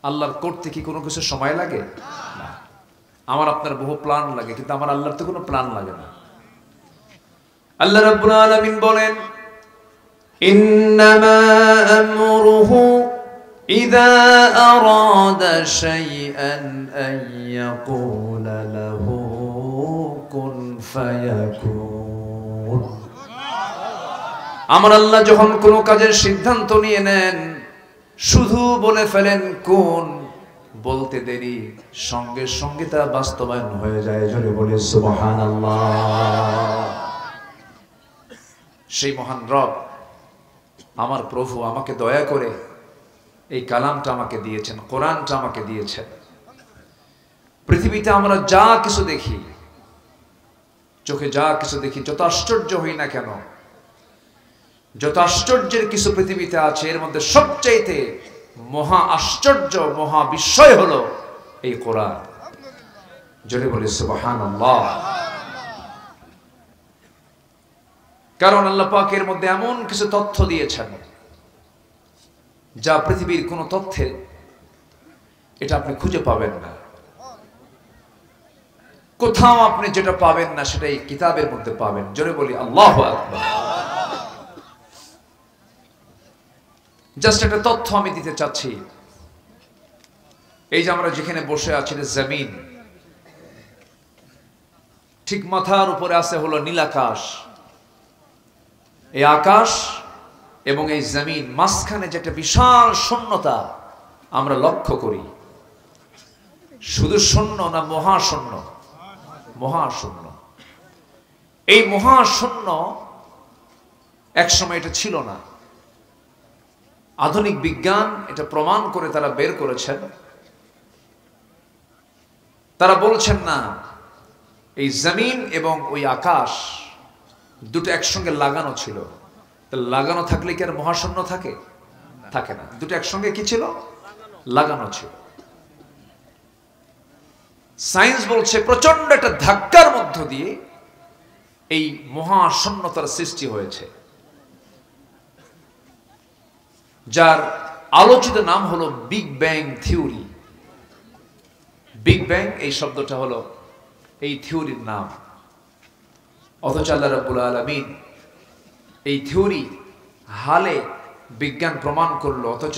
আল্লাহর করতে কি কোনো কিছু সময় লাগে? না। আমার আপনার বহু প্ল্যান লাগে, কিন্তু আমার আল্লাহর তো কোনো প্ল্যান লাগে না। আল্লাহ রাব্বুল আলামিন বলেন, ইন্নামা আমরুহু ইযা আরাদা শাইআন আন ইয়াকুলা লাহু কুন ফায়াকুন। আমার আল্লাহ যখন কোনো কাজের সিদ্ধান্ত নিয়ে নেন, শুধু বলে ফেলেন কোন, বলতে দেরি, সঙ্গে সঙ্গে তা বাস্তবায়ন হয়ে যায়। জোরে বলে সুবহানাল্লাহ। সেই মহান রব, আমার প্রভু আমাকে দয়া করে এই কালামটা আমাকে দিয়েছেন, কোরআনটা আমাকে দিয়েছেন। পৃথিবীতে আমরা যা কিছু দেখি, চোখে যা কিছু দেখি, যত আশ্চর্য হই না কেন, যত আশ্চর্যের কিছু পৃথিবীতে আছে, এর মধ্যে সবচাইতে মহা আশ্চর্য, মহা বিস্ময় হলো এই কোরআন। জোরে বলি সুবহানাল্লাহ। কারণ আল্লাহ পাক এর মধ্যে এমন কিছু তথ্য দিয়েছেন যা পৃথিবীর কোন তথ্যে এটা আপনি খুঁজে পাবেন না। কোথাও আপনি যেটা পাবেন না সেটা এই কিতাবের মধ্যে পাবেন। জোরে বলি আল্লাহু আকবার। জাস্ট একটা তথ্য আমি দিতে চাচ্ছি। এই যে আমরা যেখানে বসে আছি, জমিন, ঠিক মাথার উপরে আছে হলো নীল আকাশ। এই আকাশ এবং এই জমিন, মাঝখানে যে একটা বিশাল শূন্যতা আমরা লক্ষ্য করি। শুধু শূন্য না, মহাশূন্য। মহাশূন্য। এই মহাশূন্য একসময় এটা ছিল না। আধুনিক বিজ্ঞান এটা প্রমাণ করে তারা বের করেছেন। তারা বলছেন না, এই জমিন এবং ওই আকাশ দুটো একসঙ্গে লাগানো ছিল। লাগানো থাকলে কি আর মহাশূন্য থাকে? থাকে না। দুটো একসঙ্গে কি ছিল? লাগানো ছিল। সায়েন্স বলছে প্রচন্ড একটা ধাক্কার মধ্য দিয়ে এই মহাশূন্যতার সৃষ্টি হয়েছে, যার আলোচিত নাম হলো big bang theory. Big bang এই শব্দটা হলো এই থিওরির নাম। অথচ আল্লাহ রাব্বুল আলামিন এই থিওরি হালে বিজ্ঞান প্রমাণ করলো। অথচ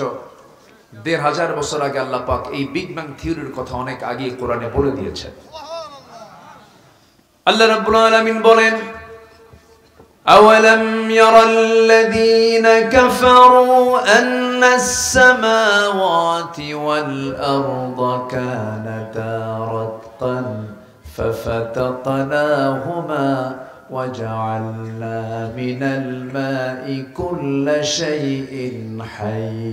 ১৫০০ বছর আগে আল্লাহ পাক এই বিগ ব্যাং থিওরির কথা অনেক আগে কোরআনে বলে দিয়েছেন। আল্লাহ রাব্বুল আলামিন বলেন, أولم ير الذين كفروا أن السماوات والأرض كانتا رتقا ففتقناهما وجعلنا من الماء كل شيء حي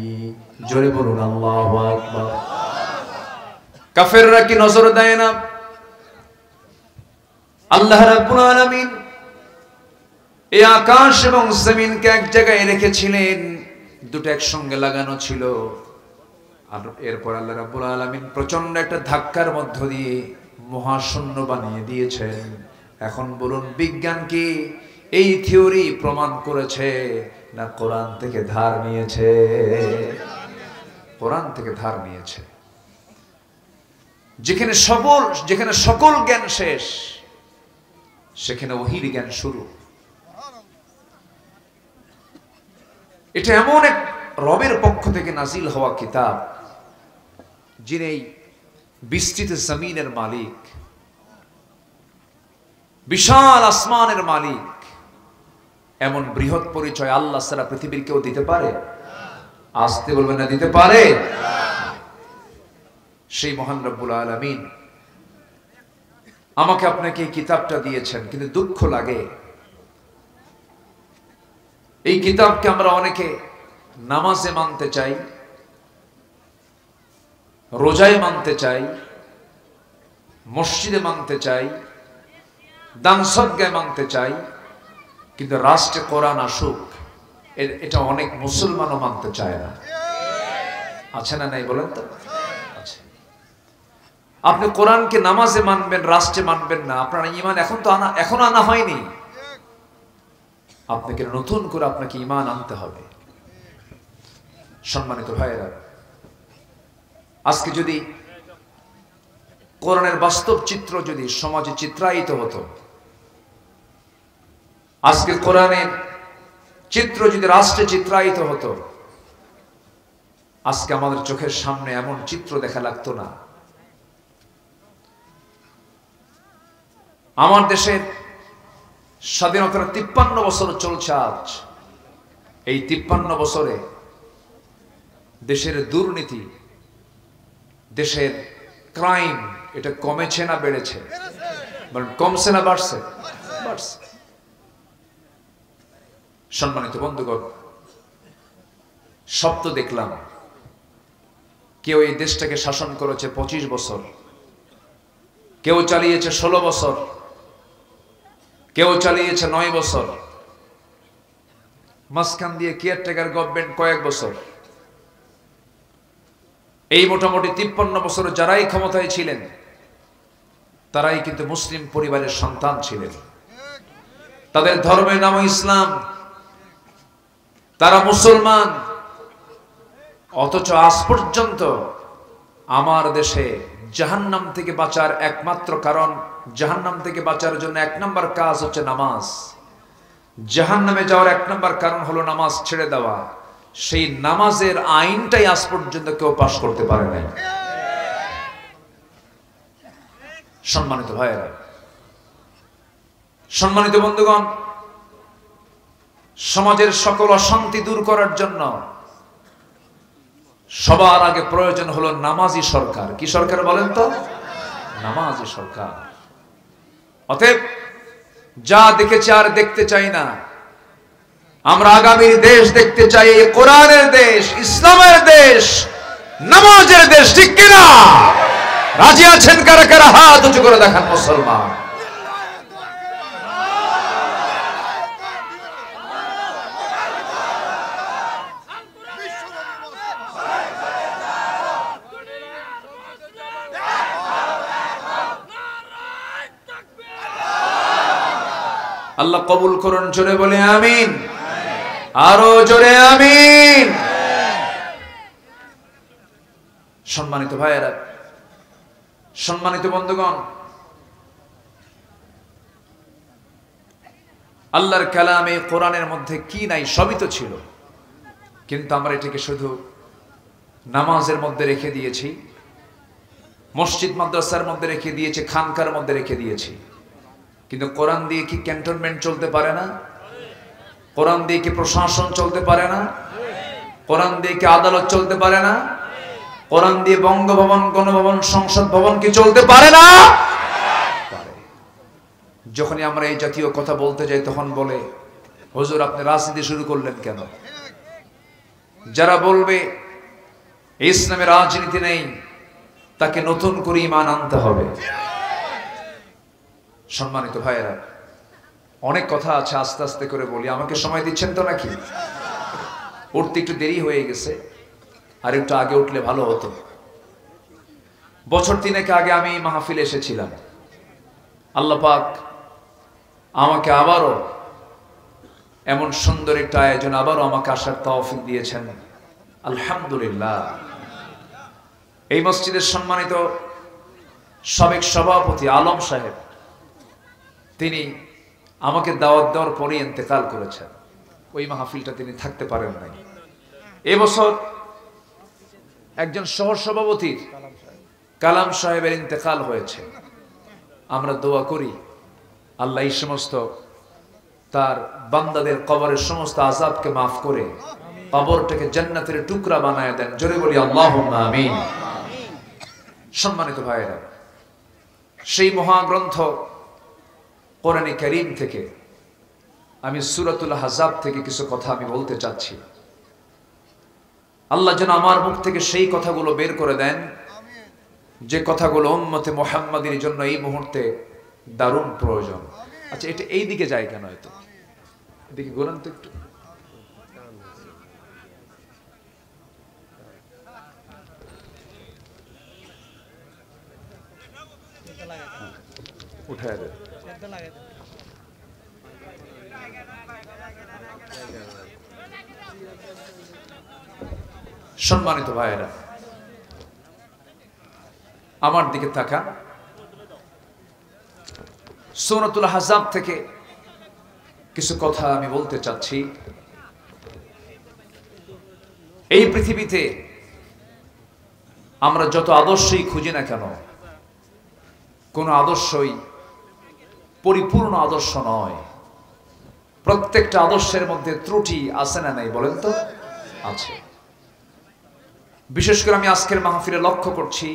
جربون الله أكبر কাফেররা কি নজর দেয় না? আল্লাহ রাব্বুল আলামিন এই আকাশ এবং জমিনকে এক জায়গায় রেখেছিলেন, দুটো একসঙ্গে লাগানো ছিল। আর এরপর আল্লাহ রাব্বুল আলামিন প্রচন্ড একটা ধাক্কার মধ্য দিয়ে মহাশূন্য বানিয়ে দিয়েছেন। এখন বলুন, বিজ্ঞান কি এই থিওরি প্রমাণ করেছে না কোরআন থেকে ধার নিয়েছে? কোরআন থেকে ধার নিয়েছে। যেখানে সকল জ্ঞান শেষ, সেখানে ওহীর জ্ঞান শুরু। এটা এমন এক রবের পক্ষ থেকে নাজিল হওয়া কিতাব, যিনি বিস্তৃত জমিনের মালিক, বিশাল আসমানের মালিক। এমন বৃহৎ পরিচয় আল্লাহ ছাড়া পৃথিবীর কেউ দিতে পারে? আসতে বলবেন না, দিতে পারে? সেই মহান রব্বুল আলামিন আমাকে আপনাকে এই কিতাবটা দিয়েছেন। কিন্তু দুঃখ লাগে, এই কিতাবকে আমরা অনেকে নামাজে মানতে চাই, রোজায় মানতে চাই, মসজিদে মানতে চাই, দান সদকায় মানতে চাই, কিন্তু রাষ্ট্রে কোরআন আসুক এটা অনেক মুসলমানও মানতে চায় না। আছে না নাই বলেন তো? আছে। আপনি কোরআনকে নামাজে মানবেন, রাষ্ট্রে মানবেন না, আপনার ঈমান এখনো আনা হয়নি। আপনাকে নতুন করে আপনাকে ঈমান আনতে হবে। সম্মানিত ভাইয়েরা, আজকে যদি কোরআনের বাস্তব চিত্র যদি সমাজে চিত্রায়িত হতো, আজকে কোরআনের চিত্র যদি রাষ্ট্রে চিত্রায়িত হতো, আজকে আমাদের চোখের সামনে এমন চিত্র দেখা লাগতো না। আমার দেশের স্বাধীনতার 53 বছর চলছে আজ। এই 53 বছরে দেশের দুর্নীতি, দেশের ক্রাইম, এটা কমেছে না বেড়েছে? কমছে না বাড়ছে? বাড়ছে। সম্মানিত বন্ধুগণ, সব তো দেখলাম। কেউ এই দেশটাকে শাসন করেছে 25 বছর, কেউ চালিয়েছে 16 বছর, কেউ চালিয়েছে 9 বছর, মাঝখান দিয়ে কেয়ারটেকার গভর্নমেন্ট কয়েক বছর। এই মোটামুটি 53 বছর যারাই ক্ষমতায় ছিলেন তারাই কিন্তু মুসলিম পরিবারের সন্তান ছিলেন। তাদের ধর্মের নাম ইসলাম, তারা মুসলমান। অথচ আজ পর্যন্ত আমার দেশে জাহান্নাম থেকে বাঁচার একমাত্র কারণ, জাহান্নাম থেকে বাঁচার জন্য 1 নম্বর কাজ হচ্ছে নামাজ। জাহান্নামে যাওয়ার 1 নম্বর কারণ হলো নামাজ ছেড়ে দেওয়া। সেই নামাজের আইনটাই আজ পর্যন্ত কেউ পাশ করতে পারে নাই। সম্মানিত ভাইয়েরা, সম্মানিত বন্ধুগণ, সমাজের সকল অশান্তি দূর করার জন্য সবার আগে প্রয়োজন হলো নামাজি সরকার। কি সরকার বলেন তো? নামাজি সরকার। অতএব যা দেখেছি আর দেখতে চাই না। আমরা আগামীর দেশ দেখতে চাই কোরআনের দেশ, ইসলামের দেশ, নামাজের দেশ। ঠিক কিনা? রাজি আছেন কারা কারা? হাত উঁচু করে দেখান মুসলমান। আল্লাহ কবুল করুন। জোরে বলে আমিন। আরো জোরে আমিন। সম্মানিত ভাইয়েরা, সম্মানিত বন্ধুগণ, আল্লাহর কালামে কোরআনের মধ্যে কি নাই? সবই তো ছিল, কিন্তু আমরা এটাকে শুধু নামাজের মধ্যে রেখে দিয়েছি, মসজিদ মাদ্রাসার মধ্যে রেখে দিয়েছি, খানকার মধ্যে রেখে দিয়েছি। কিন্তু কোরআন দিয়ে কি ক্যান্টনমেন্ট চলতে পারে না? কোরআন দিয়ে কি প্রশাসন চলতে পারে না? কোরআন দিয়ে কি আদালত চলতে পারে না? কোরআন দিয়ে বঙ্গভবন, গণভবন, সংসদ ভবন কি চলতে পারে না? পারে। যখনই আমরা এই জাতীয় কথা বলতে যাই তখন বলে, হুজুর আপনি রাজনীতি শুরু করলেন কেন? যারা বলবে ইসলামের রাজনীতি নেই, তাকে নতুন করে ঈমান আনতে হবে। সম্মানিত ভাইয়েরা, অনেক কথা আছে, আস্তে আস্তে করে বলি। আমাকে সময় দিচ্ছেন তো নাকি? উঠতে একটু দেরি হয়ে গেছে, আর একটু আগে উঠলে ভালো হতো। বছর 3 আগে আমি এই মাহফিলে এসেছিলাম। আল্লাহ পাক আমাকে আবারও এমন সুন্দর একটা আয়োজন, আবারও আমাকে আসার তৌফিক দিয়েছেন। আলহামদুলিল্লাহ। এই মসজিদের সম্মানিত সাবেক সভাপতি আলম সাহেব, তিনি আমাকে দাওয়াত দেওয়ার পরে ইন্তেকাল করেছেন। ওই মাহফিলটা তিনি থাকতে পারেন নাই। এবছর একজন সহসভাপতির, কালাম সাহেবের ইন্তেকাল হয়েছে। আমরা দোয়া করি আল্লাহ এই সমস্ত তার বান্দাদের কবরের সমস্ত আযাবকে মাফ করে কবরটাকে জান্নাতের টুকরা বানায় দেন। জোরে বলি আল্লাহুম্মা আমিন। সম্মানিত ভাইয়েরা, সেই মহাগ্রন্থ কোরআনে কারীম থেকে আমি সূরাতুল আহজাব থেকে কিছু কথা আমি বলতে চাচ্ছি। আল্লাহ যেন আমার মুখ থেকে সেই কথাগুলো বের করে দেন যে কথাগুলো উম্মতে মুহাম্মাদীর জন্য এই মুহূর্তে দারুণ প্রয়োজন। আচ্ছা, এটা এই দিকে যায় কেন? এত এদিকে ঘোরান তো একটু। উঠায় দেন। সম্মানিত ভাইয়েরা, আমার দিকে তাকান। সূরাতুল আহজাব থেকে কিছু কথা আমি বলতে চাচ্ছি। এই পৃথিবীতে আমরা যত আদর্শই খুঁজি না কেন, কোন আদর্শই পরিপূর্ণ আদর্শ নয়। প্রত্যেকটা আদর্শের মধ্যে ত্রুটি আছে না নাই বলেন তো? আছে। বিশেষ করে আমি আজকের মাহফিলে লক্ষ্য করছি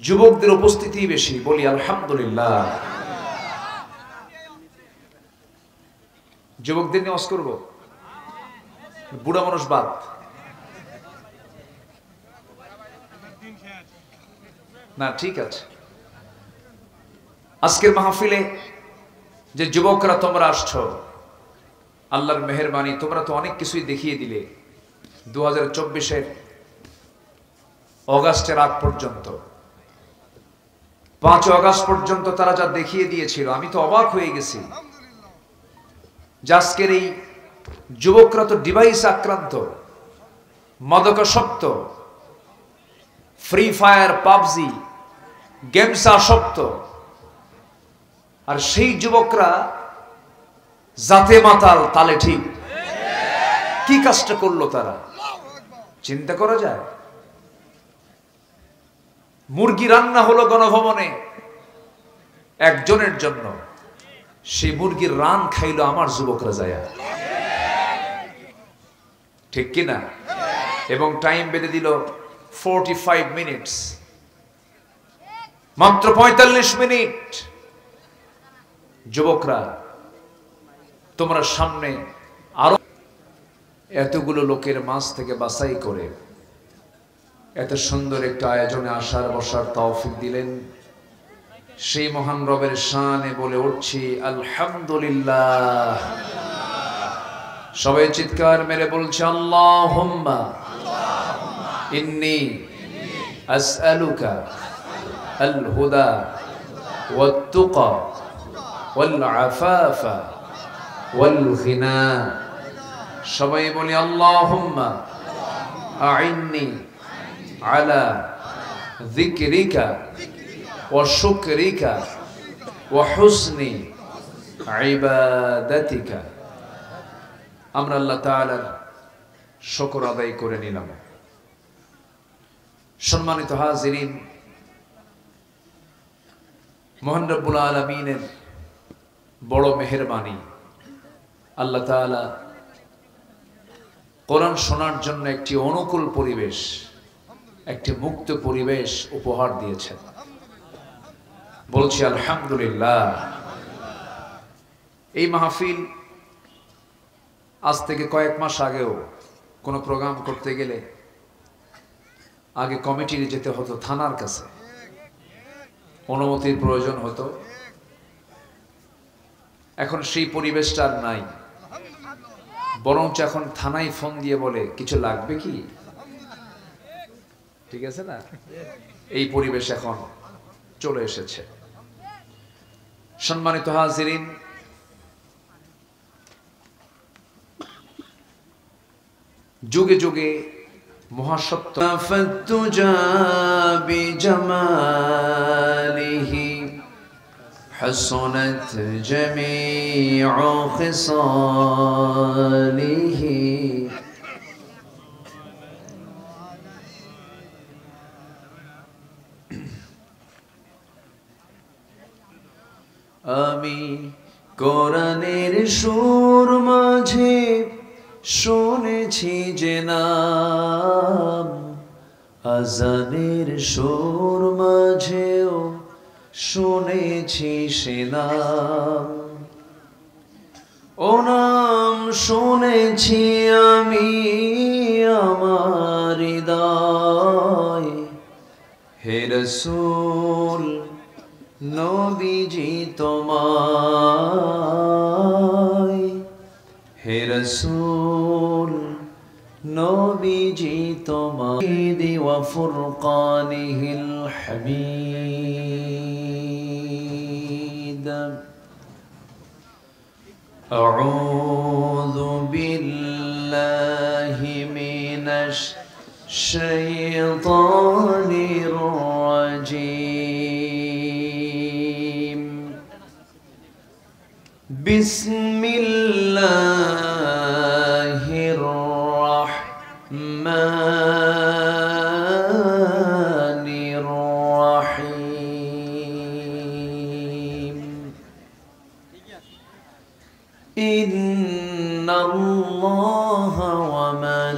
যুবকদের উপস্থিতি বেশি। বলি আলহামদুলিল্লাহ। যুবকদের নিয়ে ওয়াজ করব, বুড়া মানুষ বাদ। না ঠিক আছে। আজকের মাহফিলে যে যুবকরা তোমরা আসছো, আল্লাহর মেহেরবানি, তোমরা তো অনেক কিছুই দেখিয়ে দিলে 2024-এর অগাস্টের আগ পর্যন্ত। 5 অগাস্ট পর্যন্ত তারা যা দেখিয়ে দিয়েছিল, আমি তো অবাক হয়ে গেছি। আজকের এই যুবকরা তো ডিভাইস আক্রান্ত, মাদকাসক্ত, ফ্রি ফায়ার, পাবজি, গেমস আসক্ত। আর সেই যুবকরা জাতে মাতাল, তালে ঠিক। কি কাজটা করলো তারা চিন্তা করা যায়? মুরগি রান্না হলো গণভবনে একজনের জন্য, সেই মুরগির রান খাইলো আমার যুবকরা যায়, ঠিক কিনা? এবং টাইম বেঁধে দিল 45 মিনিটস, মাত্র 45 মিনিট। যুবকরা তোমরা সামনে আরো এতগুলো লোকের মাঝ থেকে বাছাই করে এত সুন্দর একটা আয়োজনে আসার বসার তৌফিক দিলেন। সেই মহান রবের শানে বলে উঠছি আলহামদুলিল্লাহ। সবাই চিৎকার মেরে বলছে আল্লাহুম্মা ইন্নী আসআলুকা আল হুদা ওয়াত তুকা ওয়াল আফাফা ওয়াল গিনা। সবাই বলি আল্লাহুম্মা আইন্নি আলা যিকরিকা ওয়া শুকরিকা ওয়া হুসনি ইবাদাতিকা। আমরা আল্লাহ তাআলার শুকর আদায় করে নিলাম। সম্মানিত হাজিরিন, মহান রব্বুল আলামিনের বড় মেহেরবানি, আল্লাহ তাআলা কোরআন শোনার জন্য একটি অনুকূল পরিবেশ, একটি মুক্ত পরিবেশ উপহার দিয়েছেন। বলছি আলহামদুলিল্লাহ। এই মাহফিল আজ থেকে কয়েক মাস আগেও কোনো প্রোগ্রাম করতে গেলে আগে কমিটির যেতে হতো, থানার কাছে অনুমতির প্রয়োজন হতো। এখন সেই পরিবেশটা আর নাই, বরঞ্চ এখন থানায় ফোন দিয়ে বলে কিছু লাগবে কি, ঠিক আছে না? এই পরিবেশ এখন চলে এসেছে। সম্মানিত হাজিরিন, যুগে যুগে মহাসত্য حسنت جميع خصاله আমি কোরআনের সুর মাঝে শুনেছি যে নাম, আজানের সুর মাঝেও শুনেছি সে নাম। ও নাম শুনেছি আমি আমার হৃদয়, হে রাসূল নবীজি তোমায়, হে রাসূল নবীজি তোমায় ওয়া ফুরকানিহিল হামিদ। আউযু বিল্লাহি মিনাশ الشيطان الرجيم بسم الله الرحمن الرحيم إن الله وملائكته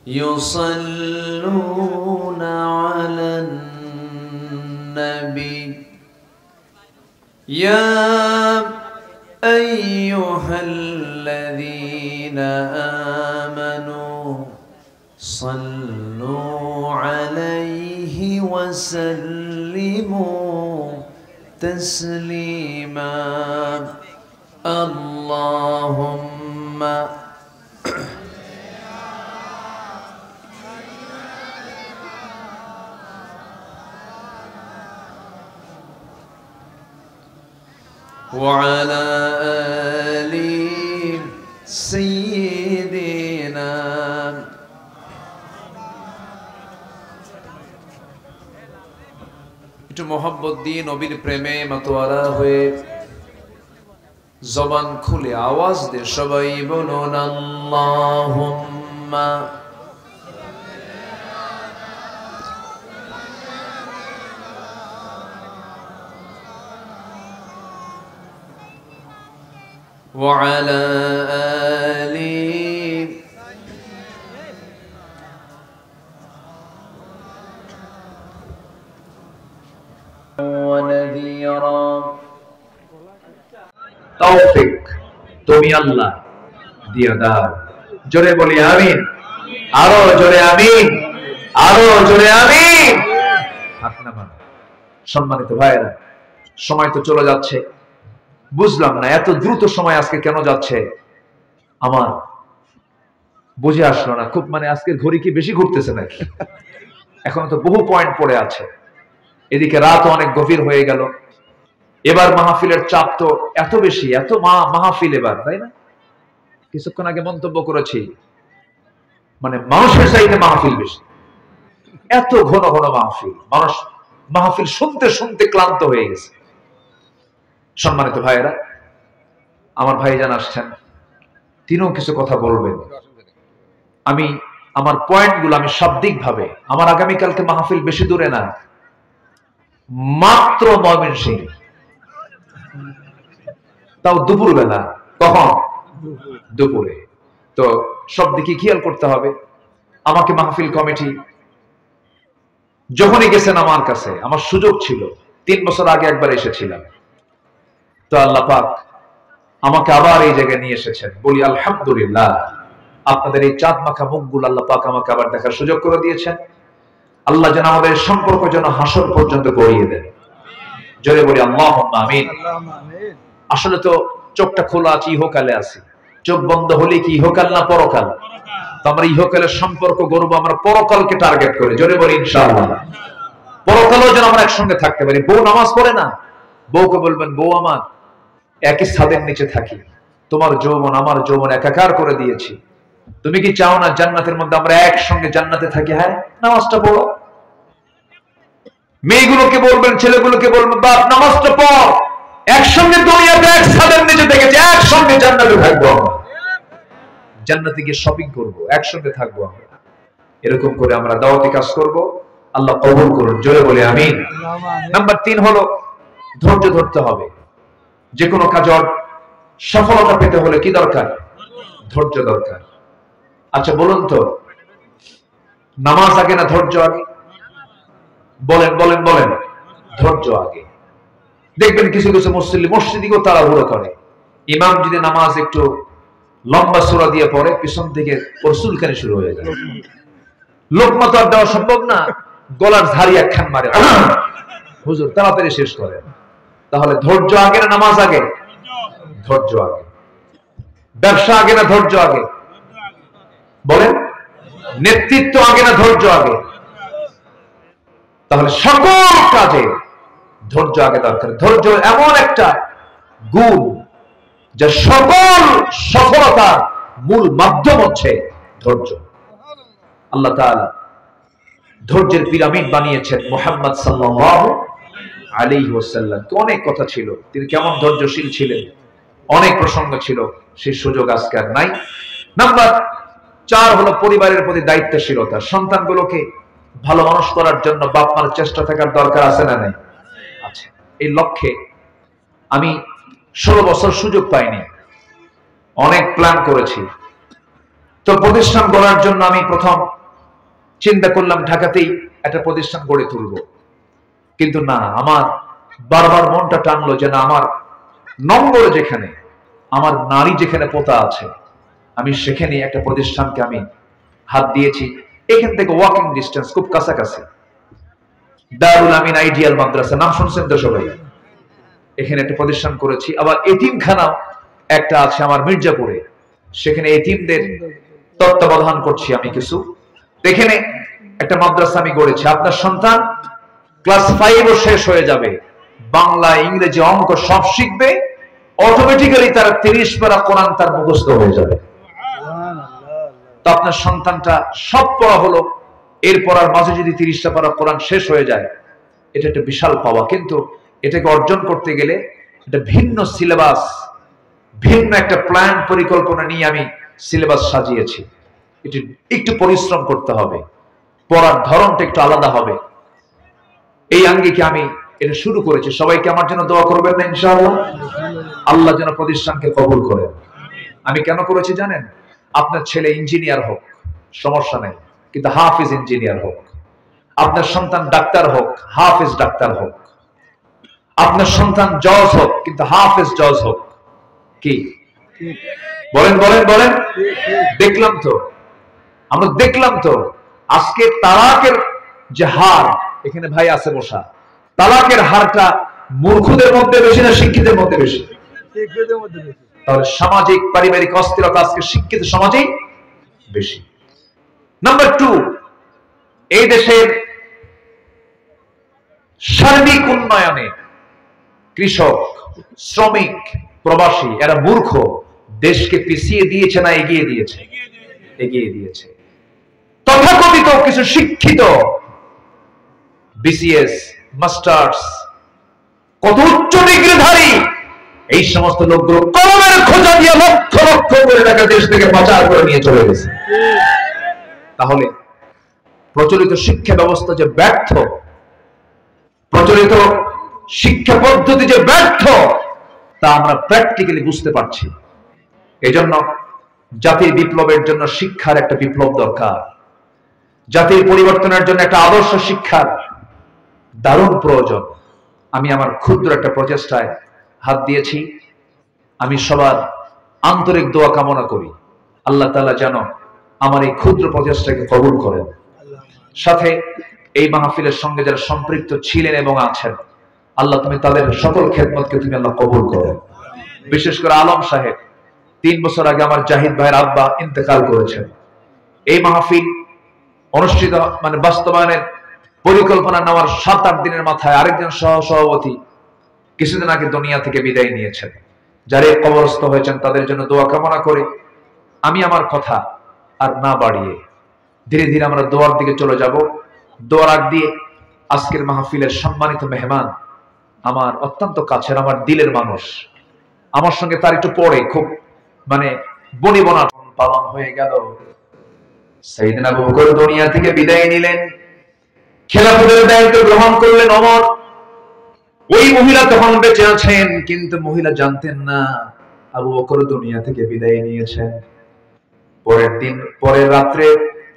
يصلون على النبي يا أيها الذين آمنوا صلوا عليه وسلموا تسليما اللهم وعلى آل سيدنا একটু মোহাম্মত দিয়ে নবীর প্রেমে মাতোয়ারা হয়ে জবান খুলে আওয়াজ দিয়ে সবাই বলুন আল্লাহুম্মা وعلى آل ونذيرا তৌফিক তুমি আল্লাহ দিয়ে দাও জোরে বলি আমিন আরো জোরে আমিন আরো জোরে আমিন হাত নামান সম্মানিত ভাইরা সময় তো চলে যাচ্ছে বুঝলাম না এত দ্রুত সময় আজকে কেন যাচ্ছে আমার বুঝে আসলো না খুব মানে আজকের ঘড়ি কি বেশি ঘুরতেছে নাকি এখন তো বহু পয়েন্ট পড়ে আছে এদিকে রাত অনেক গভীর হয়ে গেল এবার মাহফিলের চাপ তো এত বেশি এত মাহফিল এবার তাই না কিছুক্ষণ আগে মন্তব্য করেছি মানে মানুষের চাইতে মাহফিল বেশি এত ঘন ঘন মাহফিল মানুষ মাহফিল শুনতে শুনতে ক্লান্ত হয়ে গেছে সম্মানিত ভাইয়েরা আমার ভাইজান আসছেন তিনিও কিছু কথা বলবেন আমি আমার পয়েন্টগুলো আমি শাব্দিক ভাবে আমার আগামীকালকে মাহফিল বেশি দূরে না মাত্র ময়মনসিংহ তাও দুপুর বেলা কখন দুপুরে তো সব দিকে খেয়াল করতে হবে আমাকে মাহফিল কমিটি যখনই গেছেন আমার কাছে আমার সুযোগ ছিল 3 বছর আগে একবার এসেছিলাম তো আল্লাহ পাক আমাকে আবার এই জায়গায় নিয়ে এসেছেন বলি আলহামদুলিল্লাহ আপনাদের এই চাঁদ মাখা মুখগুলো আল্লাহ পাক আমাকে আবার দেখার সুযোগ করে দিয়েছেন আল্লাহ যেন আমাদের সম্পর্ক যেন হাসর পর্যন্ত গড়িয়ে দেন জোরে বলি আল্লাহুম্মা আমিন আসলে তো চোখটা খোলা আছে ইহকালে আছি চোখ বন্ধ হলে কি ইহকাল না পরকাল তো আমরা ইহকালের সম্পর্ক গড়বো আমরা পরকালকে টার্গেট করে জোরে বলি ইনশাআল্লাহ পরকালও যেন আমরা একসঙ্গে থাকতে পারি বউ নামাজ পড়ে না বউকে বলবেন বউ আমার একই ছাদের নিচে থাকি তোমার যৌবন আমার যৌবন একাকার করে দিয়েছি তুমি কি চাও না জান্নাতের মধ্যে আমরা একসঙ্গে জান্নাতে থাকি হ্যাঁ নামাজটা পড়ো মেয়েগুলোকে বলবেন ছেলেগুলোকে বলবেন বাপ নামাজটা পড় একসঙ্গে দুনিয়াতে এক ছাদের নিচে থেকেছি একসঙ্গে জান্নাতে থাকবো আমরা জান্নাতে গিয়ে শপিং করবো একসঙ্গে থাকবো আমরা এরকম করে আমরা দাওয়াতি কাজ করব আল্লাহ কবুল করুন জোরে বলে আমিন নাম্বার 3 হলো ধৈর্য ধরতে হবে যে কোনো কাজে সফলতা পেতে হলে কি দরকার ধৈর্য দরকার আচ্ছা বলুন তো নামাজ আগে না ধৈর্য আগে বলেন বলেন বলেন ধৈর্য আগে দেখবেন কিছু কিছু মসজিদেও তাড়াহুড়ো করে ইমাম যদি নামাজ একটু লম্বা সূরা দিয়ে পড়ে পিছন থেকে ওর চুলকানি শুরু হয়ে যায় লোকমা তো আর দেওয়া সম্ভব না গলার ঝাড়ি একখান মারে হুজুর তাড়াতাড়ি শেষ করেন তাহলে ধৈর্য আগে না নামাজ আগে ধৈর্য আগে ব্যবসা আগে না ধৈর্য আগে বলেন নেতৃত্ব আগে না ধৈর্য আগে তাহলে সকল কাজে ধৈর্য আগে দরকার ধৈর্য এমন একটা গুণ যা সকল সফলতার মূল মাধ্যম হচ্ছে ধৈর্য। আল্লাহ তাআলা ধৈর্যের পিরামিড বানিয়েছেন মুহাম্মদ সাল্লাল্লাহু আলাইহি ওয়াসাল্লাম। অনেক কথা ছিল, তিনি কেমন ধৈর্যশীল ছিলেন, অনেক প্রসঙ্গ ছিল, সেই সুযোগ আজকে আর নাই। নাম্বার 4 হলো পরিবারের প্রতি দায়িত্বশীলতা। সন্তানগুলোকে ভালো মানুষ করার জন্য বাপ মার চেষ্টা থাকার দরকার আছে না নাই? আছে। এই লক্ষ্যে আমি 16 বছর সুযোগ পাইনি, অনেক প্ল্যান করেছি। তো প্রতিষ্ঠান গড়ার জন্য আমি প্রথম চিন্তা করলাম ঢাকাতেই একটা প্রতিষ্ঠান গড়ে তুলব, কিন্তু না, আমার বারবার মনটা টানলো যে না, আমার নম্বর যেখানে, আমার নারী যেখানে পোতা আছে, আমি সেখানে একটা প্রতিষ্ঠানকে আমি হাত দিয়েছি। এখান থেকে ওয়াকিং ডিস্টেন্স, খুব কাছাকাছি, দারুল আমিন আইডিয়াল মাদ্রাসা, নাম শুনছেন তো সবাই? এখানে একটা প্রতিষ্ঠান করেছি। আবার এতিমখানাও একটা আছে আমার মির্জাপুরে, সেখানে এতিমদের তত্ত্বাবধান করছি আমি কিছু। এখানে একটা মাদ্রাসা আমি গড়েছি। আপনার সন্তান ক্লাস 5 শেষ হয়ে যাবে, বাংলা, ইংরেজি, অঙ্ক সব শিখবে, অটোমেটিক্যালি তার 30 পারা কোরআন তার মুখস্থ হয়ে যাবে। তো আপনার সন্তানটা সব পড়া হলো, এরপর আর মাঝে যদি 30টা পারা কোরআন শেষ হয়ে যায়, এটা একটা বিশাল পাওয়া। কিন্তু এটাকে অর্জন করতে গেলে এটা ভিন্ন সিলেবাস, ভিন্ন একটা প্ল্যান পরিকল্পনা নিয়ে আমি সিলেবাস সাজিয়েছি। এটা একটু পরিশ্রম করতে হবে, পড়ার ধরনটা একটু আলাদা হবে। এই আঙ্গিকে আমি এটা শুরু করেছি। সবাইকে আমার জন্য দোয়া করবেন না ইনশাআল্লাহ? আল্লাহ যেন প্রতিষ্ঠানকে কবুল করেন। আমি কেন করেছি জানেন? আপনার ছেলে ইঞ্জিনিয়ার হোক, সমস্যা নেই, কিন্তু হাফিজ ইঞ্জিনিয়ার হোক। আপনার সন্তান ডাক্তার হোক, হাফিজ ডাক্তার হোক। আপনার সন্তান জজ হোক, কিন্তু হাফিজ জজ হোক। কি বলেন বলেন বলেন? দেখলাম তো, আমরা দেখলাম তো আজকে তালাকের যে হার, এখানে ভাই আছে বসা, তালাকের হারটা মূর্খদের মধ্যে বেশি না শিক্ষিতের মধ্যে বেশি? তাহলে সামাজিক পারিবারিক অস্থিরতা আজকে শিক্ষিত সমাজেই বেশি। নাম্বার 2, এই দেশের সার্বিক উন্নয়নে কৃষক, শ্রমিক, প্রবাসী এরা মূর্খ, দেশকে পিছিয়ে দিয়েছে না এগিয়ে দিয়েছে? এগিয়ে দিয়েছে। তথাকথিত কিছু শিক্ষিত বিসিএস, মাস্টার্স, কত উচ্চ ডিগ্রিধারী, এই সমস্ত লোকগুলো কলমের খোঁজা দিয়ে লক্ষ লক্ষ করে টাকা দেশ থেকে পাচার করে নিয়ে চলে গেছে। তাহলে প্রচলিত শিক্ষা ব্যবস্থা যে ব্যর্থ, প্রচলিত শিক্ষা পদ্ধতি যে ব্যর্থ, তা আমরা প্র্যাকটিক্যালি বুঝতে পারছি। এজন্য জাতির বিপ্লবের জন্য শিক্ষার একটা বিপ্লব দরকার। জাতির পরিবর্তনের জন্য একটা আদর্শ শিক্ষার দারুণ প্রয়োজন। আমি আমার ক্ষুদ্র একটা প্রচেষ্টায় হাত দিয়েছি। আমি সবার আন্তরিক দোয়া কামনা করি, আল্লাহ তাআলা যেন আমার এই ক্ষুদ্র প্রচেষ্টাকে কবুল করেন। সাথে এই মাহফিলের সঙ্গে যারা সম্পৃক্ত ছিলেন এবং আছেন, আল্লাহ তুমি তাদের সকল খেদমতকে তুমি আল্লাহ কবুল করো। বিশেষ করে আলম সাহেব, 3 বছর আগে আমার জাহিদ ভাইয়ের আব্বা ইন্তেকাল করেছেন। এই মাহফিল অনুষ্ঠিত বাস্তবায়নের পরিকল্পনা নেওয়ার 7-8 দিনের মাথায় আরেকজন সভাপতি কিছুদিন আগে দুনিয়া থেকে বিদায় নিয়েছেন। যারা কবরস্থ হয়েছেন তাদের জন্য দোয়া কামনা করে আমি আমার কথা আর না বাড়িয়ে ধীরে ধীরে আমরা দোয়ার দিকে চলে যাব। দোয়ার আগ দিয়ে আজকের মাহফিলের সম্মানিত মেহমান, আমার অত্যন্ত কাছের, আমার দিলের মানুষ, আমার সঙ্গে তার একটু পরে খুব বনিবনা পালন হয়ে গেল। সাইয়েদনা আবু বকর দুনিয়া থেকে বিদায় নিলেন, খেলাফতের দায়িত্ব গ্রহণ করলেন ওমর। ওই মহিলা তখন বেঁচে আছেন, কিন্তু মহিলা জানতেন না আবু বকর দুনিয়া থেকে বিদায় নিয়েছেন। পরের রাত্রে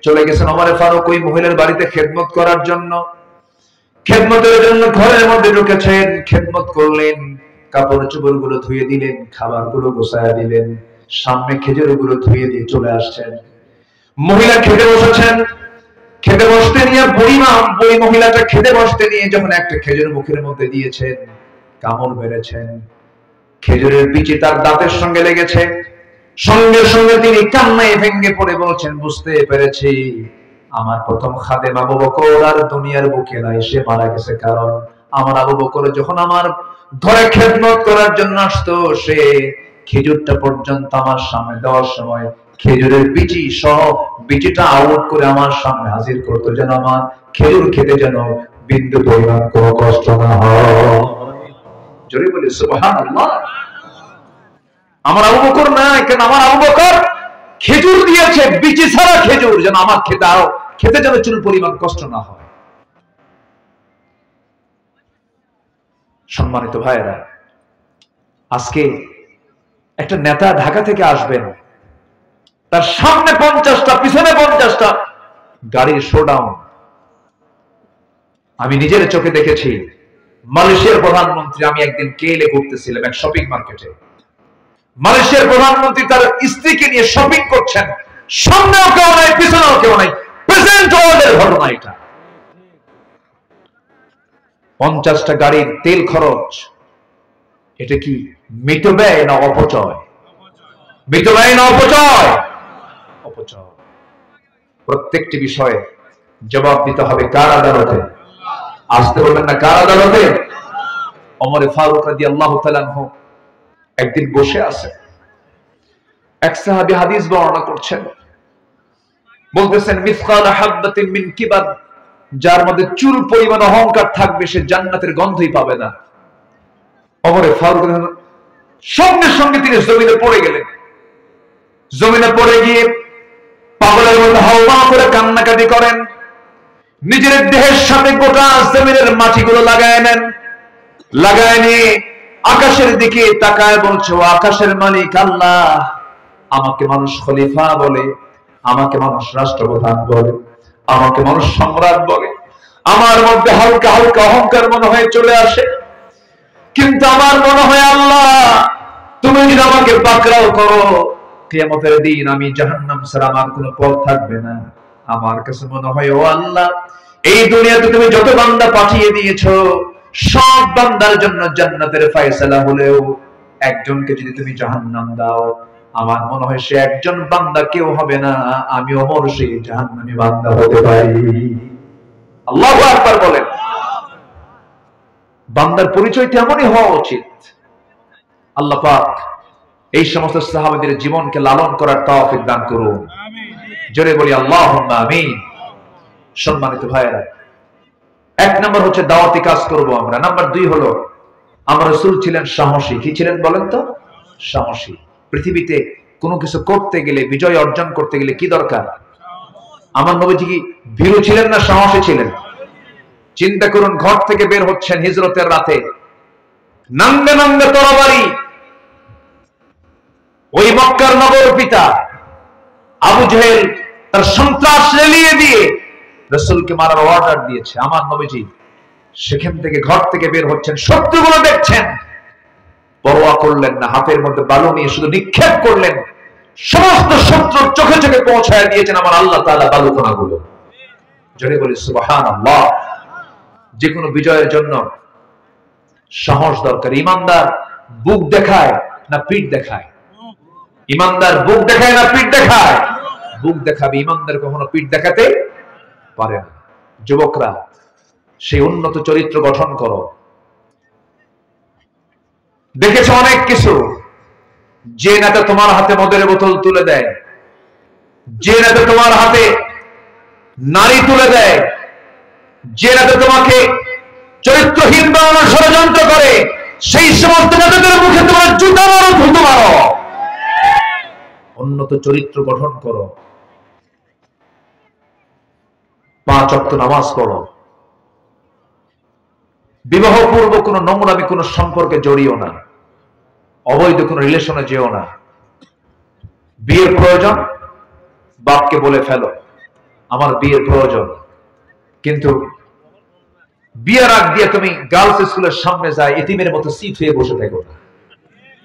চলে গেছেন ওমরে ফারুক ওই মহিলার বাড়িতে খেদমত করার জন্য। খেদমতের জন্য ঘরের মধ্যে ঢুকেছেন, খেদমত করলেন, কাপড় চোপড় গুলো ধুয়ে দিলেন, খাবার গুলো গোছায়া দিলেন, সামনে খেজুর গুলো ধুয়ে দিয়ে চলে আসছেন। মহিলা খেতে বসেছেন, খেতে বসতে নিয়ে বই মহিলাটা খেতে বসতে নিয়ে যখন একটা খেজুর মুখের মধ্যে দিয়েছেন, কামড় মেরেছেন, খেজুরের বিচি তার দাঁতের সঙ্গে লেগেছে। সঙ্গে সঙ্গে তিনি কান্নায় ভেঙে পড়ে বলছেন, বুঝতে পেরেছি আমার প্রথম খাদেম আবু বকর আর দুনিয়ার বুকে নাই, সে মারা গেছে। কারণ আমার আবু বকর যখন আমার ঘরে খেদমত করার জন্য আসতো, সে খেজুরটা পর্যন্ত আমার সামনে দেওয়ার সময় খেজুরের বিচি সহ বিচিটা আউট করে আমার সামনে হাজির করতো, যেন আমার খেজুর খেতে যেন বিন্দু পরিমাণ কোনো কষ্ট না হয়। জোরে বলি সুবহানাল্লাহ। আমার আবু বকর না, কেন আমার আবু বকর খেজুর দিয়েছে, বিচি ছাড়া খেজুর, যেন আমার খেতে যেন চুল পরিমাণ কষ্ট না হয়। সম্মানিত ভাইয়েরা, আজকে একটা নেতা ঢাকা থেকে আসবেন, তার সামনে 50টা পিছনে 50টা গাড়ির শোডাউন। আমি নিজের চোখে দেখেছি। মালয়েশিয়ার প্রধানমন্ত্রী, আমি একদিন কেলে ঘুরতেছিলাম এক শপিং মার্কেটে, মালয়েশিয়ার প্রধানমন্ত্রী তার স্ত্রীকে নিয়ে শপিং করছেন, সামনেও কেউ নাই পিছনেও কেউ নাই, প্রেজেন্ট ওয়ার্ল্ডের ঘটনা এটা। 50টা গাড়ির তেল খরচ, এটা কি মিতব্যয় না অপচয়? মিতব্যয় না অপচয়? অপচয়। প্রত্যেকটি বিষয়ে জবাব দিতে হবে কার আদালতে? আসতে বলবেন না কার আদালতে? ওমর ফারুক রাদিয়াল্লাহু তাআলা আনহু একদিন বসে আছে, এক সাহাবী হাদিস বর্ণনা করছেন, বলতেছেন মিসকাল হাববাতিন মিন কিবার, যার মধ্যে চুল পরিমাণ অহংকার থাকবে সে জান্নাতের গন্ধই পাবে না। ওমর ফারুক সঙ্গে সঙ্গে তিনি জমিনে পড়ে গেলেন। জমিনে পড়ে গিয়ে পাগলের মতো হাওয়া করে কান্নাকাটি করেন, নিজের দেহের সাথে গোটা জমিনের মাটিগুলো লাগায় নেন, লাগায় নিয়ে আকাশের দিকে তাকায় বলছে, ও আকাশের মালিক আল্লাহ, আমাকে মানুষ খলিফা বলে, আমাকে মানুষ রাষ্ট্রপ্রধান বলে, আমাকে মানুষ সম্রাট বলে, আমার মধ্যে হালকা হালকা অহংকার মনে হয় চলে আসে, কিন্তু আমার মনে হয় আল্লাহ তুমি যদি আমাকে পাকড়াও করো, কিয়ামতের দিন আমি জাহান্নাম ছাড়া আমার কোনো পথ থাকবে না। আমার কাছে মনে হয় ও আল্লাহ, এই দুনিয়াতে তুমি যত বান্দা পাঠিয়ে দিয়েছো সব বান্দার জন্য জান্নাতের ফয়সালা হলেও একজনকে যদি তুমি জাহান্নাম দাও, আমার মনে হয় সে একজন বান্দা কেউ হবে না, আমি ওমর সেই জাহান্নামী বান্দা হতে পারি। আল্লাহু আকবার বলেন। বান্দার পরিচয় তেমনই হওয়া উচিত। আল্লাহ পাক এই সমস্ত সাহাবাদের জীবনকে লালন করার তৌফিক দান করুন। জোরে বলি আল্লাহুম্মা আমিন। সম্মানিত ভাইয়েরা, এক নম্বর হচ্ছে দাওয়াতি কাজ করব আমরা। নাম্বার 2 হলো আমার রাসূল ছিলেন সাহসী। কি ছিলেন বলেন তো? সাহসী। পৃথিবীতে কোনো কিছু করতে গেলে, বিজয় অর্জন করতে গেলে কি দরকার? আমার নবীজি কি ভীরু ছিলেন না সাহসী ছিলেন? চিন্তা করুন, ঘর থেকে বের হচ্ছেন হিজরতের রাতে, নাঙ্গে নাঙ্গে তরবারি, ওই মক্কার নগর পিতা আবু জেহেল তার সন্ত্রাস লেলিয়ে দিয়ে রাসূলকে মারার অর্ডার দিয়েছে। আমার নবীজি সেখান থেকে ঘর থেকে বের হচ্ছেন, শত্রুগুলো দেখছেন, পরোয়া করলেন না, হাতের মধ্যে বালু নিয়ে শুধু নিক্ষেপ করলেন, সমস্ত শত্রুর চোখে চোখে পৌঁছায় দিয়েছেন আমার আল্লাহ তাআলা বালুকণাগুলো। জোরে বলি সুবহানাল্লাহ। যে কোনো বিজয়ের জন্য সাহস দরকার। ইমানদার বুক দেখায় না পিঠ দেখায়? ইমানদার বুক দেখায় না পিঠ দেখায়? বুক দেখাবে। ইমানদার কখনো পিঠ দেখাতে পারে না। যুবকরা, সেই উন্নত চরিত্র গঠন করো। দেখেছো অনেক কিছু, যে নেতা তোমার হাতে মদের বোতল তুলে দেয়, যে নেতা তোমার হাতে নারী তুলে দেয়, যে নেতা তোমাকে চরিত্রহীন বানানোর ষড়যন্ত্র করে, সেই সমস্ত নেতাদের মুখে তোমার জুতা মারো, ধুতো মারো। উন্নত চরিত্র গঠন করো। 5 ওয়াক্ত নামাজ পড়ো। বিবাহ পূর্ব কোনো নোংরামি কোনো সম্পর্কে জড়িও না, অবৈধ কোনো রিলেশনে যেও না। বিয়ের প্রয়োজন, বাপকে বলে ফেলো আমার বিয়ের প্রয়োজন, কিন্তু বিয়ের আগ দিয়ে তুমি গার্লস স্কুলের সামনে যায় এতিমের মতো সিট হয়ে বসে থাকো না।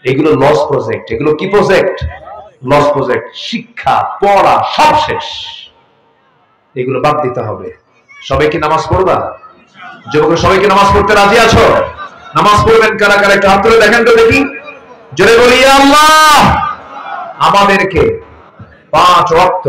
এগুলো লস প্রজেক্ট। এগুলো কি প্রজেক্ট? Loss project. শিক্ষা, পড়া সব শেষ। এগুলো বাদ দিতে হবে। সবাই কি নামাজ পড়বা? যুবকরা সবাই কি নামাজ পড়তে রাজি আছো? নামাজ পড়বেন কারা কারা একটু হাত তুলে দেখেন তো দেখি। জোরে বলি আল্লাহ আমাদেরকে 5 ওয়াক্ত